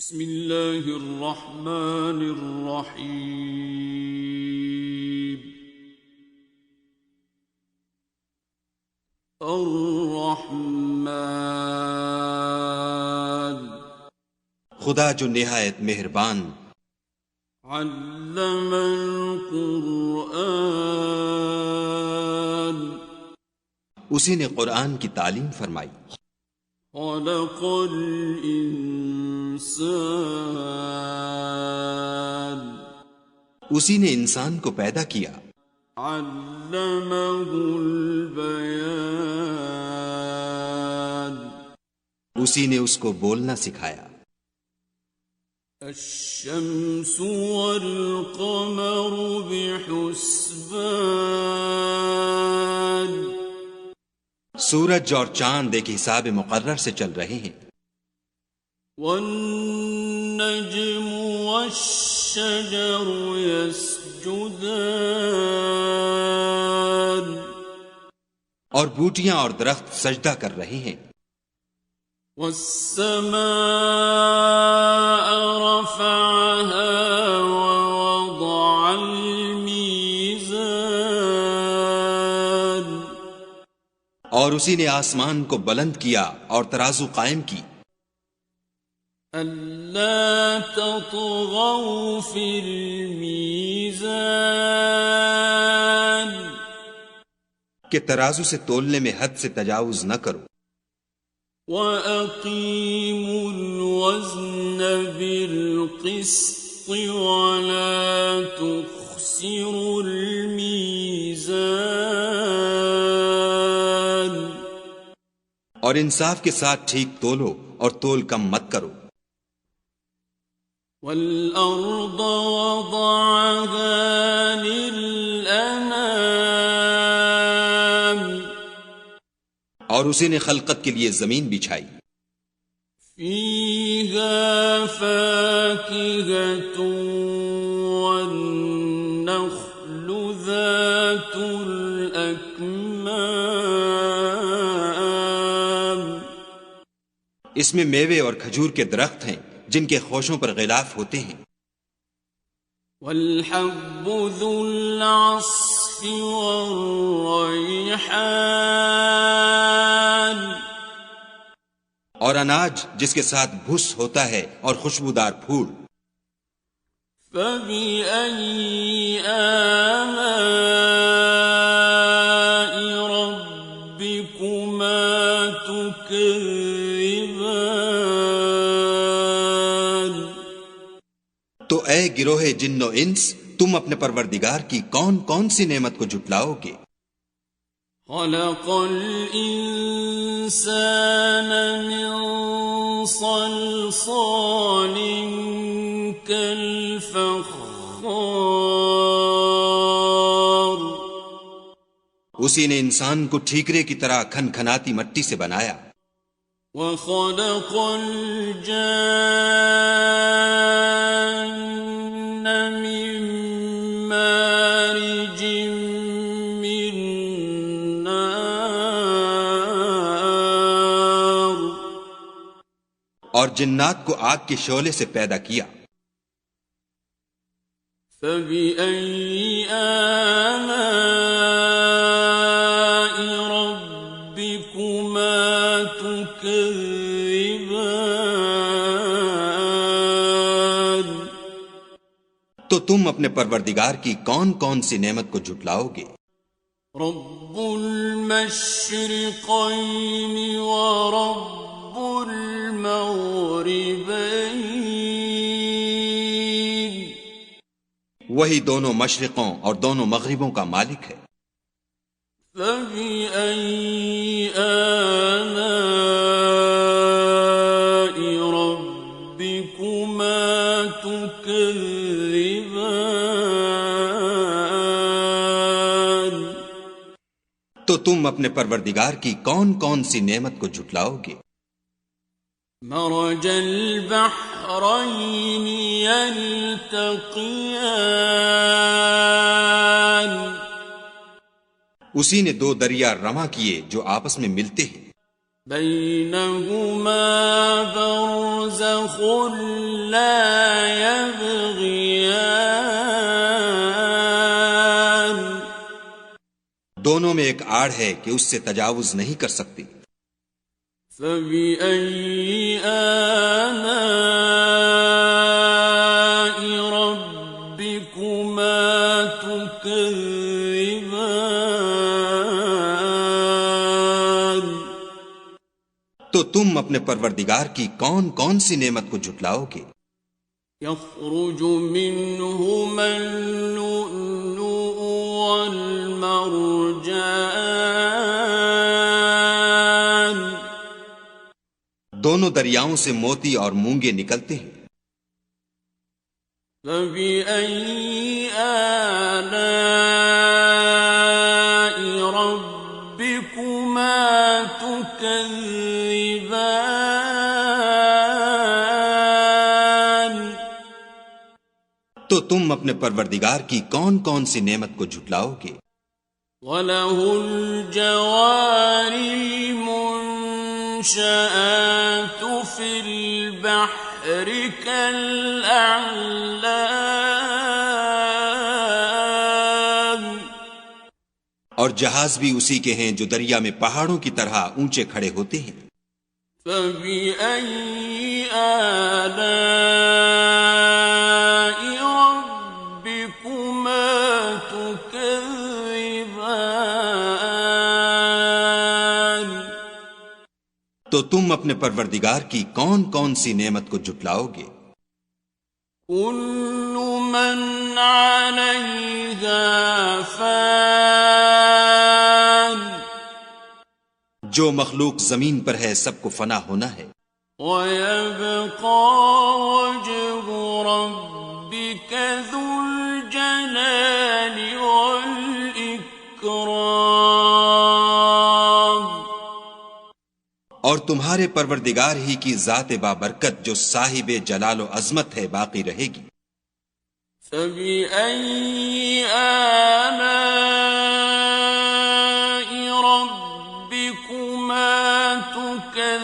بسم اللہ الرحمن الرحیم الرحمن خدا جو نہایت مہربان، علم القرآن اسی نے قرآن کی تعلیم فرمائی، خلق الانسان اسی نے انسان کو پیدا کیا، علمہ البیان اسی نے اس کو بولنا سکھایا، الشمس والقمر بحسبان سورج اور چاند ایک حساب مقرر سے چل رہے ہیں، والنجم والشجر يسجدان اور بوٹیاں اور درخت سجدہ کر رہے ہیں، والسماء رفعها ووضع الميزان اور اسی نے آسمان کو بلند کیا اور ترازو قائم کی، أَلَّا تَطْغَوْا فِي الْمِيزَانِ کہ ترازو سے تولنے میں حد سے تجاوز نہ کرو، وَأَقِيمُوا الْوَزْنَ بِالْقِسْطِ وَلَا تُخْسِرُوا الْمِيزَانَ اور انصاف کے ساتھ ٹھیک تولو اور تول کم مت کرو، وَالْأَرْضَ وَضَعَهَا لِلْأَنَامِ اور اسی نے خلقت کے لیے زمین بچھائی، فِيهَا فَاكِهَةٌ وَالنَّخْلُ ذَاتُ الْأَكْمَامِ اس میں میوے اور کھجور کے درخت ہیں جن کے خوشوں پر غلاف ہوتے ہیں، وَالْحَبُّ ذُو الْعَصْفِ وَالرَّيْحَانِ اور اناج جس کے ساتھ بھس ہوتا ہے اور خوشبودار پھول، فَبِأَيِّ آلَاءِ رَبِّكُمَا تُكَذِّبَانِ تو اے گروہ جن و انس، تم اپنے پروردگار کی کون کون سی نعمت کو جھٹلاؤ گے؟ خَلَقَ الْإِنسَانَ مِنْ صَلْصَالٍ كَالْفَخَّارِ اسی نے انسان کو ٹھیکرے کی طرح کھن کھناتی مٹی سے بنایا، وَخَلَقَ الْجَانَّ مِن مَّارِجٍ مِّن نَّارٍ اور جنات کو آگ کے شعلے سے پیدا کیا، فَبِأَيِّ آلَاءِ رَبِّكُمَا تُكَذِّبَانِ تو تم اپنے پروردگار کی کون کون سی نعمت کو جھٹلاؤ گے؟ رب المشرقین ورب المغربین وہی دونوں مشرقوں اور دونوں مغربوں کا مالک ہے، فَبِأَيِّ آلَاءِ رَبِّكُمَا تُكَذِّبَانِ تو تم اپنے پروردگار کی کون کون سی نعمت کو جھٹلاؤ گے؟ مرج البحرین یلتقیان اسی نے دو دریا رواں کیے جو آپس میں ملتے ہیں، بينهما برزخ لا يبغيان دونوں میں ایک آڑ ہے کہ اس سے تجاوز نہیں کر سکتی. فبأي آلاء ربكما تكذبان تو تم اپنے پروردگار کی کون کون سی نعمت کو جھٹلاؤ گے؟ يخرج منهما اللؤلؤ والمرجان دونوں دریاؤں سے موتی اور مونگے نکلتے ہیں. فبأي آلاء ربكما تكذبان تو تم اپنے پروردگار کی کون کون سی نعمت کو جھٹلاؤ گے؟ وَلَهُ الْجَوَارِ الْمُنشَآتُ فِي الْبَحْرِ كَالْأَعْلَامِ اور جہاز بھی اسی کے ہیں جو دریا میں پہاڑوں کی طرح اونچے کھڑے ہوتے ہیں. فَبِأَيِّ آلَاءِ رَبِّكُمَا تُكَذِّبَانِ تو تم اپنے پروردگار کی کون کون سی نعمت کو جھٹلاؤ گے؟ كُلُّ مَنْ عَلَيْهَا فَانٍ جو مخلوق زمین پر ہے سب کو فنا ہونا ہے. وَيَبْقَى وَجْهُ رَبِّكَ ذُو الْجَلَالِ وَالْإِكْرَامِ اور تمہارے پروردگار ہی کی ذات بابرکت جو صاحب جلال و عظمت ہے باقی رہے گی. فَبِأَيِّ آلَاءِ رَبِّكُمَا تُكَذِّبَانِ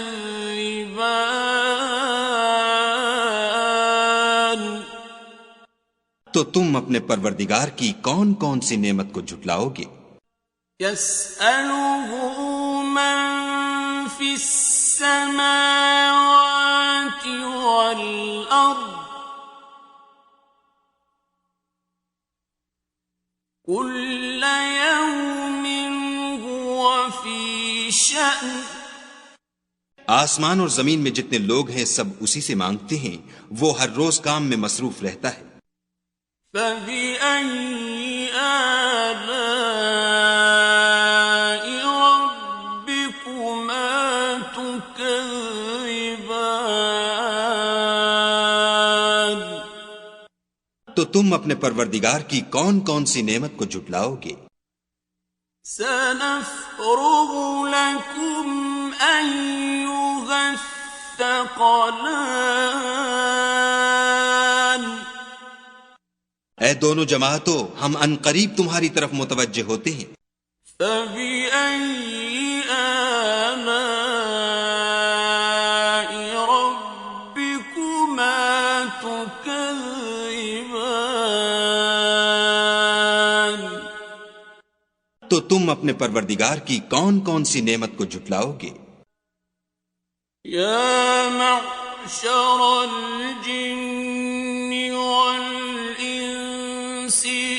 تو تم اپنے پروردگار کی کون کون سی نعمت کو جھٹلاؤ گے؟ يَسْأَلُهُ مَن فِي السَّمَاوَاتِ وَالْأَرْضِ كُلَّ يَوْمٍ هُوَ فِي شَأْنٍ آسمان اور زمین میں جتنے لوگ ہیں سب اسی سے مانگتے ہیں، وہ ہر روز کام میں مصروف رہتا ہے. فَبِأَيِّ آلَاءِ رَبِّكُمَا تُكَذِّبَانِ تو تم اپنے پروردگار کی کون کون سی نعمت کو جھٹلاؤ گے؟ سَنَفْرُغُ لَكُمْ أَيُّهَ الثَّقَلَانِ اے دونوں جماعتوں، ہم ان قریب تمہاری طرف متوجہ ہوتے ہیں. فَبِأَيِّ آلَاءِ رَبِّكُمَا تُكَذِّبَانِ تو تم اپنے پروردگار کی کون کون سی نعمت کو جھٹلاؤ گے؟ يَا مَعْشَرَ الْجِنِّ وَالْإِنسِ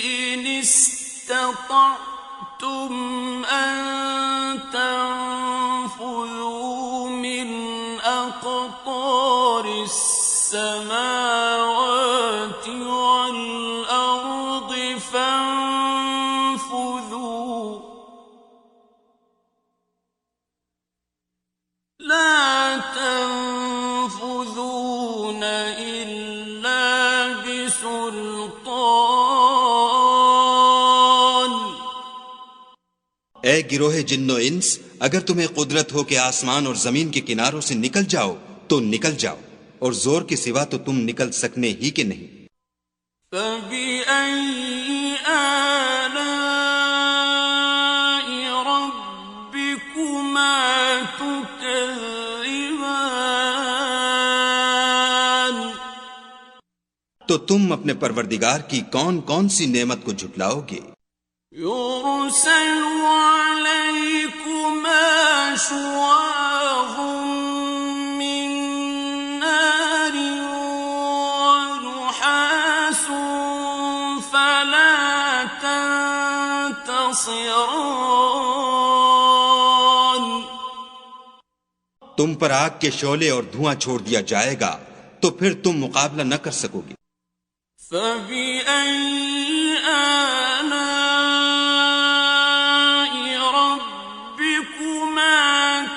إِنِ اسْتَطَعْتُمْ أَن تَنفُذُوا مِنْ أَقْطَارِ السَّمَاوَاتِ وَالْأَرْضِ فَانفُذُوا لَا تَنفُذُونَ إِلَّا بِسُلْطَانٍ اے گروہ جن و انس، اگر تمہیں قدرت ہو کہ آسمان اور زمین کے کناروں سے نکل جاؤ تو نکل جاؤ، اور زور کے سوا تو تم نکل سکنے ہی کے نہیں. فَبِأَيِّ آلَاءِ رَبِّكُمَا تُكَذِّبَانِ تو تم اپنے پروردگار کی کون کون سی نعمت کو جھٹلاؤ گے؟ يرسل عليكما شواظ من نار ونحاس فلا تنتصران. تم پر آگ کے شعلے اور دھواں چھوڑ دیا جائے گا تو پھر تم مقابلہ نہ کر سکو گے. فَبِأَيِّ آلَاءِ رَبِّكُمَا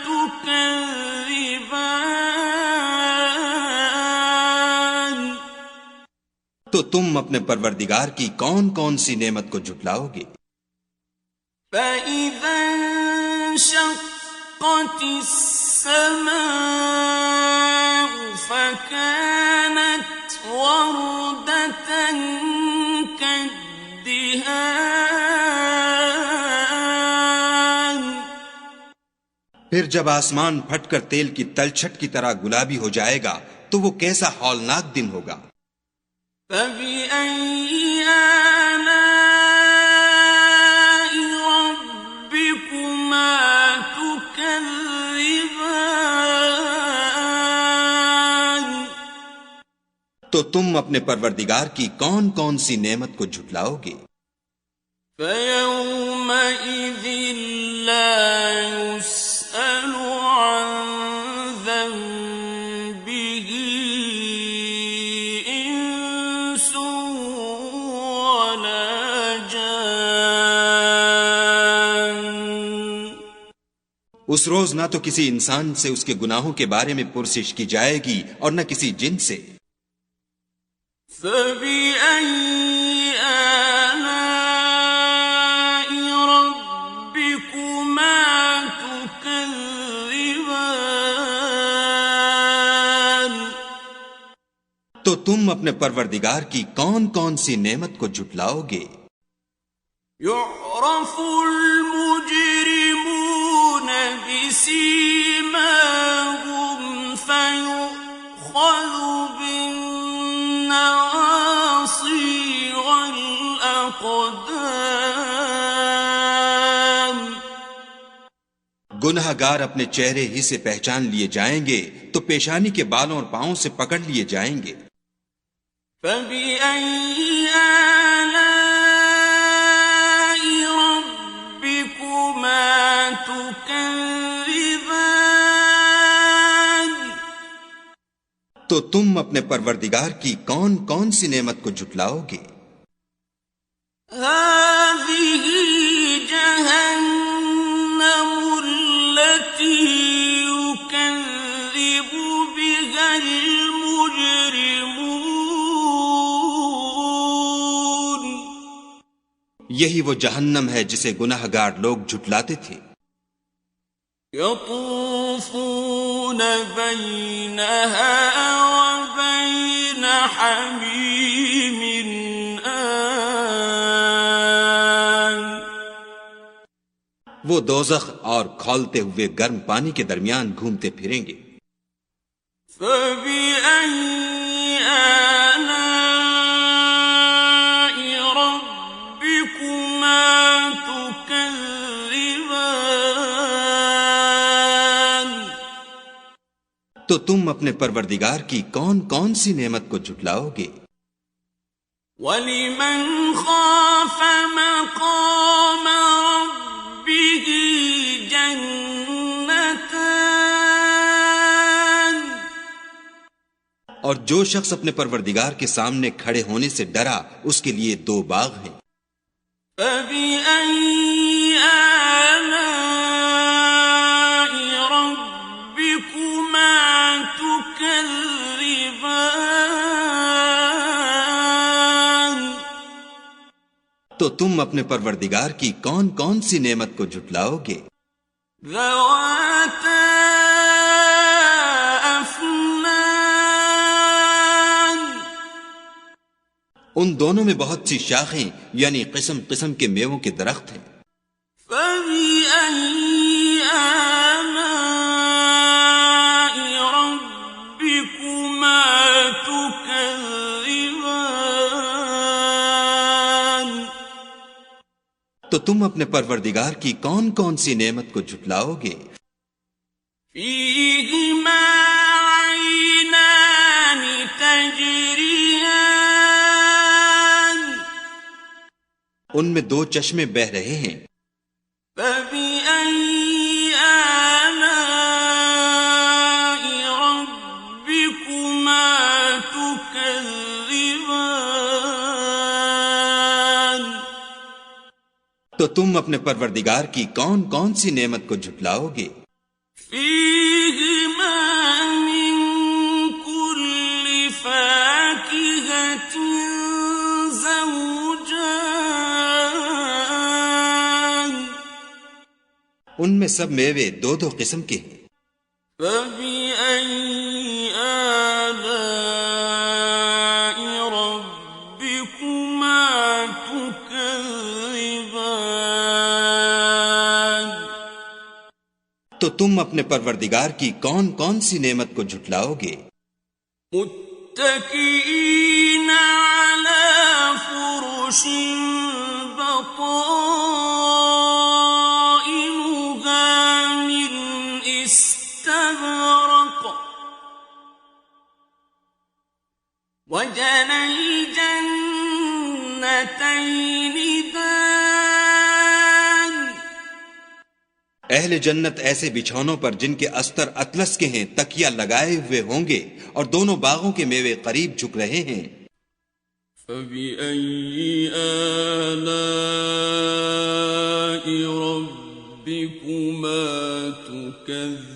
تُكَذِّبَانِ. تو تم اپنے پروردگار کی کون کون سی نعمت کو جھٹلاؤ گے؟ فَإِذَا انشَقَّتِ السَّمَاءُ فَكَانَتْ وَرْدَةً كَالدِّهَانِ. پھر جب آسمان پھٹ کر تیل کی تلچھٹ کی طرح گلابی ہو جائے گا تو وہ کیسا ہولناک دن ہوگا. فَبِأَيِّ آلَاءِ رَبِّكُمَا تُكَذِّبَانِ. تو تم اپنے پروردگار کی کون کون سی نعمت کو جھٹلاؤ گے؟ فَيَوْمَئِذٍ لَا يُسْأَلُ عَنْ ذَنبِهِ إِنسٌ وَلَا جَانٌ. اس روز نہ تو کسی انسان سے اس کے گناہوں کے بارے میں پرسش کی جائے گی اور نہ کسی جن سے. فَبِأَيِّ آلَاءِ رَبِّكُمَا تُكَذِّبَانِ. تو تم اپنے پروردگار کی کون کون سی نعمت کو جھٹلاؤ گے؟ يُعْرَفُ الْمُجْرِمُونَ بِسِيمَاهُمْ فَيُؤْخَذُ بِالنَّوَاصِي وَالْأَقْدَامِ. گناہ گار اپنے چہرے ہی سے پہچان لیے جائیں گے تو پیشانی کے بالوں اور پاؤں سے پکڑ لیے جائیں گے. فَبِأَيِّ آلَاءِ رَبِّكُمَا تُكَذِّبَانِ. تو تم اپنے پروردگار کی کون کون سی نعمت کو جھٹلاؤ گے؟ هَٰذِهِ جَهَنَّمُ الَّتِي يُكَذِّبُ بِهَا الْمُجْرِمُونَ. یہی وہ جہنم ہے جسے گناہ گار لوگ جھٹلاتے تھے. يَطُوفُونَ بَيْنَهَا وَبَيْنَ حَمِيمٍ آنٍ. وہ دوزخ اور کھولتے ہوئے گرم پانی کے درمیان گھومتے پھریں گے. فَبِأَيِّ آلَاءِ رَبِّكُمَا تُكَذِّبَانِ. تو تم اپنے پروردگار کی کون کون سی نعمت کو جھٹلاؤ گے؟ وَلِمَنْ خَافَ مَقَامَ رَبِّهِ جَنَّتَانِ. اور جو شخص اپنے پروردگار کے سامنے کھڑے ہونے سے ڈرا اس کے لیے 2 باغ ہیں. فَبِأَيِّ آلَاءِ رَبِّكُمَا تُكَذِّبَانِ. تو تم اپنے پروردگار کی کون کون سی نعمت کو جھٹلاؤ گے؟ ذَوَاتَا أَفْنَانٍ. ان دونوں میں بہت سی شاخیں یعنی قسم قسم کے میووں کے درخت ہیں. فَبِأَيِّ آلَاءِ رَبِّكُمَا تُكَذِّبَانِ. تو تم اپنے پروردگار کی کون کون سی نعمت کو جھٹلاؤ گے؟ فیہما عینان تجریان ان میں دو چشمے بہہ رہے ہیں۔ فبأي آلاء ربكما تكذبان تو تم اپنے پروردگار کی کون کون سی نعمت کو جھٹلاؤ گے؟ فیہما من کل فاکہۃ زوجان ان میں سب میوے دو دو قسم کے ہیں۔ فبأي آلاء ربكما تكذبان تو تم اپنے پروردگار کی کون کون سی نعمت کو جھٹلاؤ گے؟ متكئين على فرش بطائنها من استبرق وجنى الجنتين دان اہل جنت ایسے بچھونوں پر جن کے استر اطلس کے ہیں تکیہ لگائے ہوئے ہوں گے، اور دونوں باغوں کے میوے قریب جھک رہے ہیں۔ فبأي آلاء ربكما تكذبان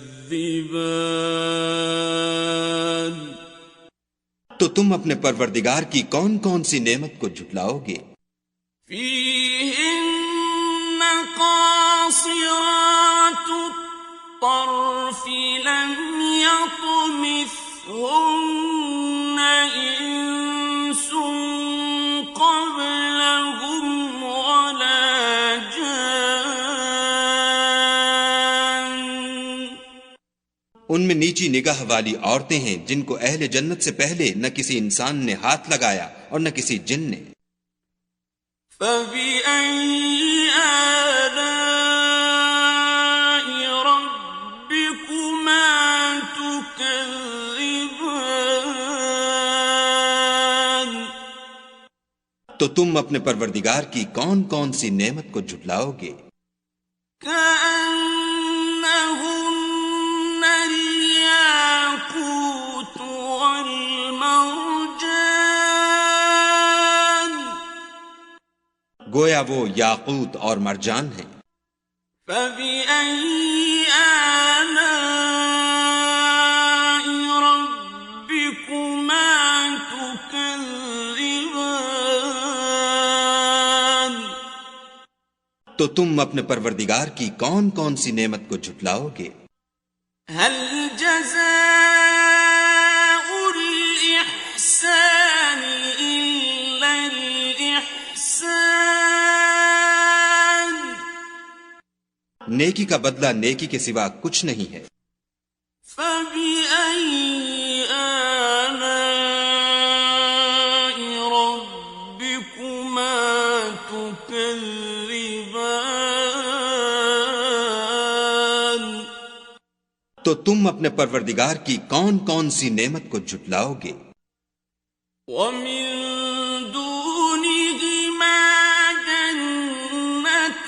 تو تم اپنے پروردگار کی کون کون سی نعمت کو جھٹلاؤ گے؟ فيهن قاصرات الطرف لم يطمثهن إنس قبلهم ولا جان ان میں نیچی نگاہ والی عورتیں ہیں جن کو اہل جنت سے پہلے نہ کسی انسان نے ہاتھ لگایا اور نہ کسی جن نے۔ فبأي آلاء ربكما تكذبان تو تم اپنے پروردگار کی کون کون سی نعمت کو جھٹلاؤ گے؟ كأنهن الياقوت والمرجان گویا وہ یاقوت اور مرجان ہیں۔ فبأي آلاء ربكما تكذبان تو تم اپنے پروردگار کی کون کون سی نعمت کو جھٹلاؤ گے؟ هل جزاء الإحسان إلا الإحسان نیکی کا بدلہ نیکی کے سوا کچھ نہیں ہے۔ فبأي آلاء ربكما تكذبان تو تم اپنے پروردگار کی کون کون سی نعمت کو جھٹلاؤ گے؟ ومن دونهما جنتان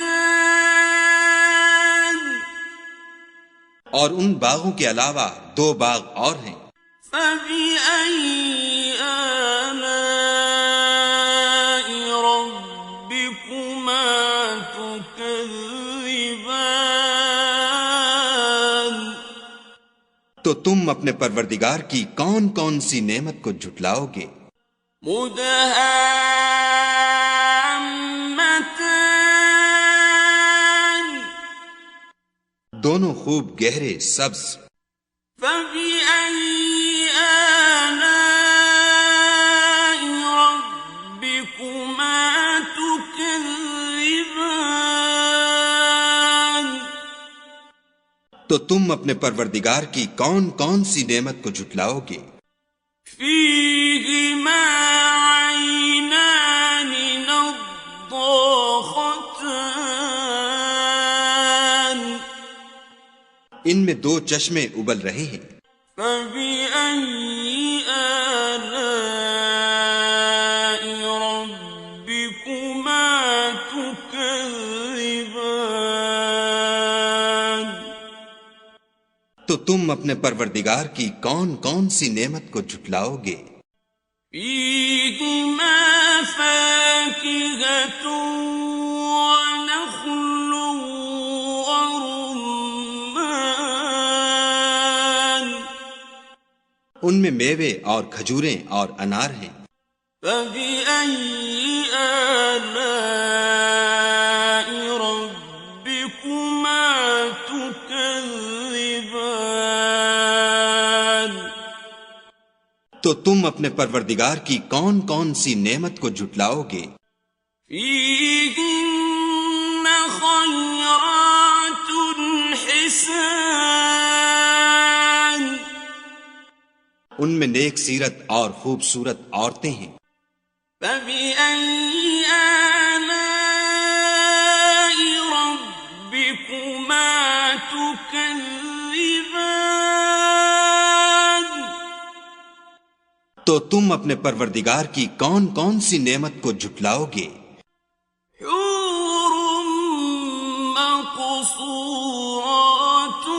اور ان باغوں کے علاوہ دو باغ اور ہیں۔ فبأي آلاء ربكما تكذبان تو تم اپنے پروردگار کی کون کون سی نعمت کو جھٹلاؤ گے؟ مدهامتان دونوں خوب گہرے سبز۔ فبأي آلاء ربكما تكذبان تو تم اپنے پروردگار کی کون کون سی نعمت کو جھٹلاؤ گے؟ فيهما عينان نضاختان دو چشمے ابل رہے ہیں۔ فَبِأَيِّ آلَاءِ رَبِّكُمَا تُكَذِّبَانِ؟ تو تم اپنے پروردگار کی کون کون سی نعمت کو جھٹلاؤ گے؟ فِيهِمَا فَاكِهَةٌ وَنَخْلٌ وَرُمَّانٌ، ان میں میوے اور کھجوریں اور انار ہیں۔ فَبِأَيِّ آلَاءِ رَبِّكُمَا تُكَذِّبَانِ؟ تو تم اپنے پروردگار کی کون کون سی نعمت کو جھٹلاؤ گے؟ فِيهِنَّ خَيْرَاتٌ حِسَانٌ، ان میں نیک سیرت اور خوبصورت عورتیں ہیں۔ فَبِأَيِّ آلَاءِ رَبِّكُمَا تُكَذِّبَانِ؟ تو تم اپنے پروردگار کی کون کون سی نعمت کو جھٹلاؤ گے؟ حور مقصورات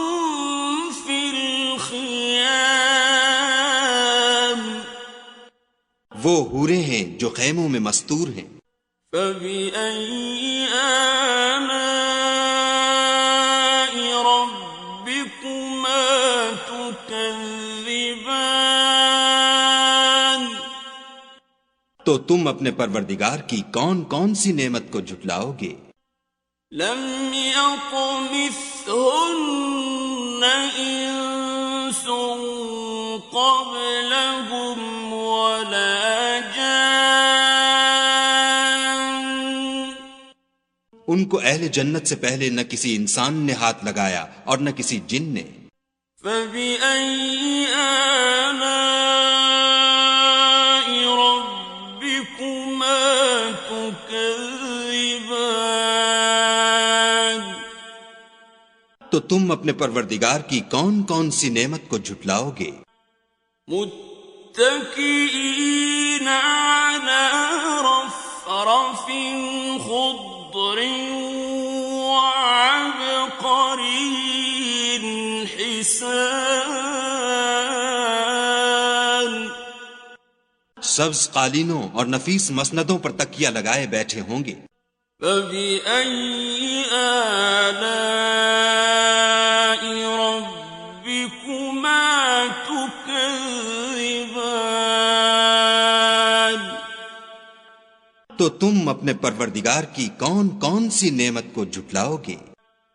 فی الخیام، وہ حوریں ہیں جو خیموں میں مستور ہیں۔ فَبِأَيِّ آلَاءِ رَبِّكُمَا تُكَذِّبَانِ؟ تو تم اپنے پروردگار کی کون کون سی نعمت کو جھٹلاؤ گے؟ لم يطمثهن انس قبلهم ولا جان، ان کو اہل جنت سے پہلے نہ کسی انسان نے ہاتھ لگایا اور نہ کسی جن نے۔ فَبِأَيِّ آلَاءِ رَبِّكُمَا تُكَذِّبَانِ؟ تو تم اپنے پروردگار کی کون کون سی نعمت کو جھٹلاؤ گے؟ متكئين على رفرف خضر وعبقري حسان، سبز قالینوں اور نفیس مسندوں پر تکیہ لگائے بیٹھے ہوں گے۔ فَبِأَيِّ آلَاءِ رَبِّكُمَا تُكَذِّبَانِ؟ تو تم اپنے پروردگار کی کون کون سی نعمت کو جھٹلاؤ گے؟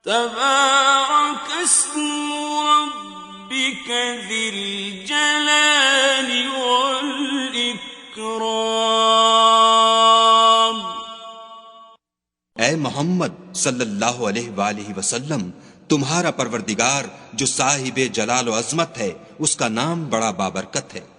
تبارك اسم ربك ذي الجلال والإكرام۔ اے محمد صلی اللہ علیہ وآلہ وسلم، تمہارا پروردگار جو صاحب جلال و عظمت ہے، اس کا نام بڑا بابرکت ہے۔